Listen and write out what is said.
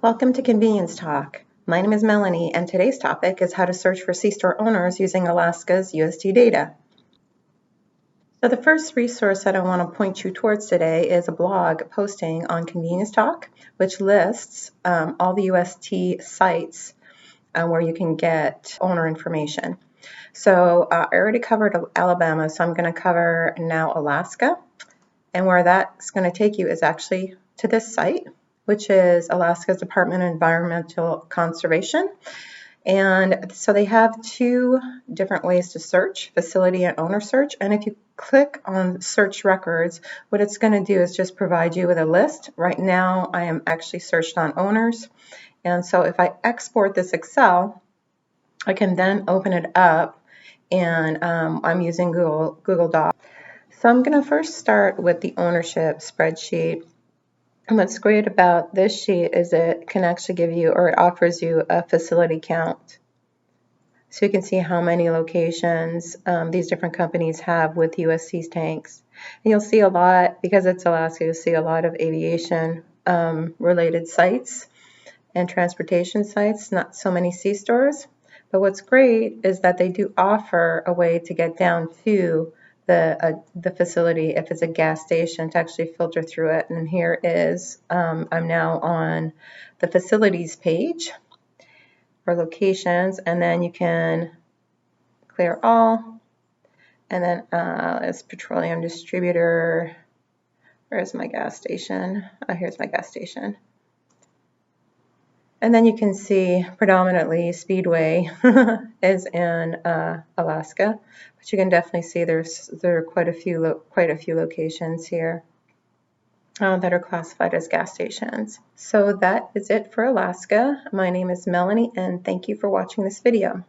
Welcome to Convenience Talk. My name is Melanie, and today's topic is how to search for C-store owners using Alaska's UST data. So the first resource that I want to point you towards today is a blog posting on Convenience Talk, which lists all the UST sites where you can get owner information. So I already covered Alabama, so I'm going to cover now Alaska. And where that's going to take you is actually to this site, which is Alaska's Department of Environmental Conservation. And so they have two different ways to search, facility and owner search. And if you click on search records, what it's going to do is just provide you with a list. Right now, I am actually searched on owners. And so if I export this Excel, I can then open it up, and I'm using Google Docs. So I'm going to first start with the ownership spreadsheet. And what's great about this sheet is it can actually give you, or it offers you, a facility count. So you can see how many locations these different companies have with UST's tanks. And you'll see a lot, because it's Alaska, you'll see a lot of aviation related sites and transportation sites, not so many C-stores. But what's great is that they do offer a way to get down to the facility if it's a gas station, to actually filter through it. And here is, I'm now on the facilities page for locations, and then you can clear all, and then it's petroleum distributor. Where's my gas station? Oh, here's my gas station. And then you can see predominantly Speedway is in Alaska, but you can definitely see there are quite a few locations here that are classified as gas stations. So that is it for Alaska. My name is Melanie, and thank you for watching this video.